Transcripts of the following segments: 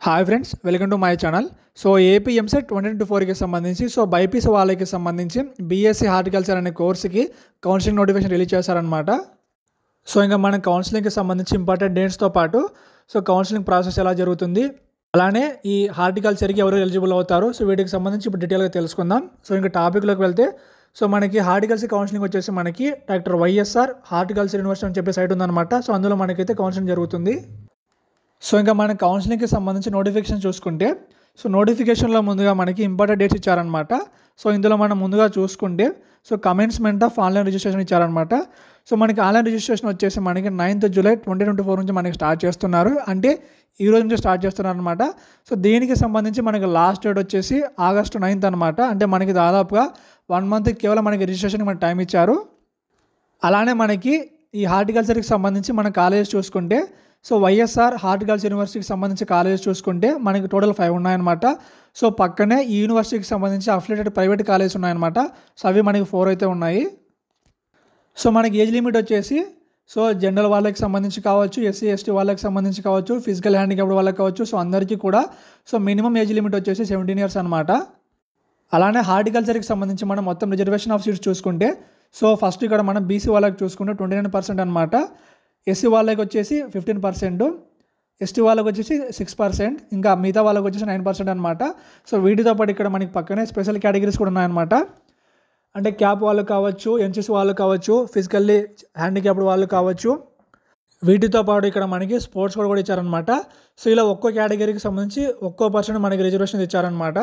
Hi friends, welcome to my channel. So AP EAMCET 2024కి సంబంధించి BiPC వాళ్ళకి సంబంధించి బీఎస్సీ హార్టికల్చర్ అనే కోర్సుకి కౌన్సిలింగ్ నోటిఫికేషన్ రిలీజ్ చేశారనమాట. సో ఇంకా మన కౌన్సిలింగ్కి సంబంధించి ఇంపార్టెంట్ డేట్స్తో పాటు కౌన్సిలింగ్ ప్రాసెస్ ఎలా జరుగుతుంది, అలానే ఈ హార్టికల్చర్కి ఎవరు ఎలిజిబుల్ అవుతారు, వీటికి సంబంధించి ఇప్పుడు డీటెయిల్గా తెలుసుకుందాం. ఇంకా టాపిక్లోకి వెళ్తే మనకి హార్టికల్చర్ కౌన్సిలింగ్ వచ్చేసి మనకి డాక్టర్ వైఎస్ఆర్ హార్టికల్చర్ యూనివర్సిటీ అని చెప్పే సైట్ ఉందన్నమాట. అందులో మనకైతే కౌన్సిలింగ్ జరుగుతుంది. ఇంకా మన కౌన్సిలింగ్కి సంబంధించి నోటిఫికేషన్ చూసుకుంటే నోటిఫికేషన్లో ముందుగా మనకి ఇంపార్టెంట్ డేట్స్ ఇచ్చారనమాట. ఇందులో మనం ముందుగా చూసుకుంటే కమెన్స్మెంట్ ఆఫ్ ఆన్లైన్ రిజిస్ట్రేషన్ ఇచ్చారనమాట. మనకి ఆన్లైన్ రిజిస్ట్రేషన్ వచ్చేసి మనకి 9th July 2024 నుంచి మనకి స్టార్ట్ చేస్తున్నారు, అంటే ఈ రోజు నుంచి స్టార్ట్ చేస్తున్నారు అనమాట. దీనికి సంబంధించి మనకి లాస్ట్ డేట్ వచ్చేసి August 9th అనమాట. అంటే మనకి దాదాపుగా 1 month కేవలం మనకి రిజిస్ట్రేషన్కి మనకి టైం ఇచ్చారు. అలానే మనకి ఈ హార్టికల్చర్కి సంబంధించి మన కాలేజెస్ చూసుకుంటే వైఎస్ఆర్ హార్టికల్చర్ యూనివర్సిటీకి సంబంధించి కాలేజెస్ చూసుకుంటే మనకి టోటల్ 5 ఉన్నాయన్నమాట. పక్కనే ఈ యూనివర్సిటీకి సంబంధించి అఫిలియేటెడ్ ప్రైవేట్ కాలేజెస్ ఉన్నాయన్నమాట. అవి మనకి 4 అయితే ఉన్నాయి. మనకి ఏజ్ లిమిట్ వచ్చేసి జనరల్ వాళ్ళకి సంబంధించి కావచ్చు, ఎస్సీ ఎస్టీ వాళ్ళకి సంబంధించి కావచ్చు, ఫిజికల్ హ్యాండిక్యాప్డ్ వాళ్ళకి కావచ్చు, అందరికీ కూడా మినిమం ఏజ్ లిమిట్ వచ్చేసి 17 years అనమాట. అలానే హార్టికల్చర్కి సంబంధించి మనం మొత్తం రిజర్వేషన్ ఆఫ్ సీట్స్ చూసుకుంటే ఫస్ట్ ఇక్కడ మనం బీసీ వాళ్ళకి చూసుకుంటే 29% అనమాట. ఎస్సీ వాళ్ళకి వచ్చేసి 15%, ఎస్టీ వాళ్ళకి వచ్చేసి 6%, ఇంకా మిగతా వాళ్ళకి వచ్చేసి 9% అనమాట. వీటితో పాటు ఇక్కడ మనకి పక్కనే స్పెషల్ కేటగిరీస్ కూడా ఉన్నాయన్నమాట. అంటే క్యాప్ వాళ్ళు కావచ్చు, ఎన్సీసీ వాళ్ళు కావచ్చు, ఫిజికల్లీ హ్యాండిక్యాప్డ్ వాళ్ళు కావచ్చు. వీటితో పాటు ఇక్కడ మనకి స్పోర్ట్స్ కూడా ఇచ్చారనమాట. ఇలా ఒక్కో కేటగిరీకి సంబంధించి ఒక్కో పర్సెంట్ మనకి రిజర్వేషన్ ఇచ్చారనమాట.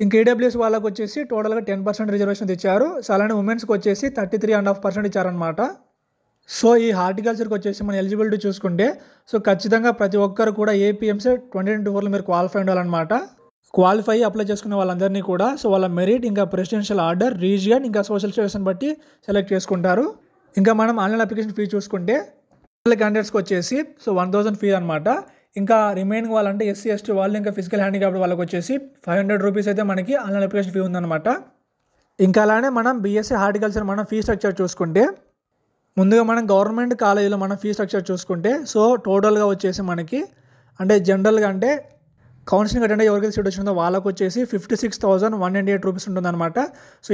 ఇంకా ఈడబ్ల్యూఎస్ వాళ్ళకి వచ్చేసి టోటల్గా 10% రిజర్వేషన్ ఇచ్చారు. అలానే ఉమెన్స్కి వచ్చేసి 33.5% ఇచ్చారనమాట. ఈ హార్టికల్చర్కి వచ్చేసి మన ఎలిజిబిలిటీ చూసుకుంటే ఖచ్చితంగా ప్రతి ఒక్కరు కూడా ఏపీ ఎంసెట్ 2024లో మీరు క్వాలిఫై ఉండాలన్నమాట. క్వాలిఫై అప్లై చేసుకునే వాళ్ళందరినీ కూడా వాళ్ళ మెరిట్, ఇంకా ప్రెసిడెన్షియల్ ఆర్డర్, రీజియన్, ఇంకా సోషల్ స్టేటస్ని బట్టి సెలెక్ట్ చేసుకుంటారు. ఇంకా మనం ఆన్లైన్ అప్లికేషన్ ఫీ చూసుకుంటే క్యాండిడేట్స్కి వచ్చేసి 1000 ఫీ అనమాట. ఇంకా రిమైనింగ్ వాళ్ళంటే ఎస్సీ ఎస్టీ వాళ్ళు, ఇంకా ఫిజికల్ హ్యాండిక్యాప్డ్ వాళ్ళకి వచ్చేసి 500 రూపీస్ అయితే మనకి ఆన్లైన్ అప్లికేషన్ ఫీ ఉందన్నమాట. ఇంకా అలానే మనం బీఎస్సీ హార్టికల్చర్ మనం ఫీ స్ట్రక్చర్ చూసుకుంటే ముందుగా మనం గవర్నమెంట్ కాలేజీలో మనం ఫీ స్ట్రక్చర్ చూసుకుంటే టోటల్గా వచ్చేసి మనకి అంటే జనరల్గా అంటే కౌన్సిలింగ్ అటెండ్ ఎవరికైతే సీట్ వచ్చిందో వాళ్ళకు వచ్చేసి 56,198 రూపీస్ ఉంటుందన్నమాట.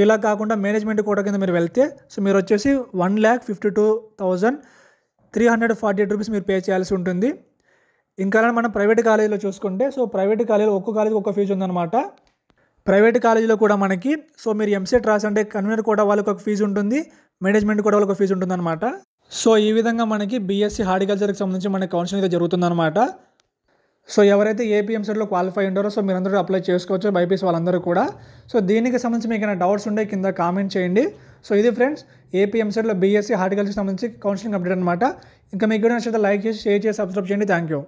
ఇలా కాకుండా మేనేజ్మెంట్ కోటా కింద మీరు వెళ్తే మీరు వచ్చేసి 1,52,348 రూపీస్ మీరు పే చేయాల్సి ఉంటుంది. ఇంకా మనం ప్రైవేట్ కాలేజీలో చూసుకుంటే ప్రైవేట్ కాలేజీలో ఒక్కో కాలేజీకి ఒక్క ఫీజు ఉందన్నమాట. ప్రైవేట్ కాలేజీలో కూడా మనకి మీరు ఎంసెట్ రాసి అంటే కన్వీనర్ కూడా వాళ్ళకి ఒక ఫీజు ఉంటుంది, మేనేజ్మెంట్ కూడా వాళ్ళకి ఒక ఫీజు ఉంటుందన్నమాట. ఈ విధంగా మనకి బీఎస్సీ హార్టికల్చర్కి సంబంధించి మనకి కౌన్సిలింగ్ అయితే జరుగుతుందన్నమాట. ఎవరైతే ఏపీ ఎంసెట్లో క్వాలిఫై ఉంటారో మీరందరూ అప్లై చేసుకోవచ్చు, బైపీసీ వాళ్ళందరూ కూడా. దీనికి సంబంధించి మీకు ఏమైనా డౌట్స్ ఉంటే కింద కామెంట్ చేయండి. ఇది ఫ్రెండ్స్ ఏపీ ఎంసెట్లో బీఎస్సీ హార్టికల్చర్కి సంబంధించి కౌన్సిలింగ్ అప్డేట్ అనమాట. ఇంకా మీకు నచ్చితే లైక్ చేసి, షేర్ చేసి, సబ్స్క్రైబ్ చేయండి. Thank you.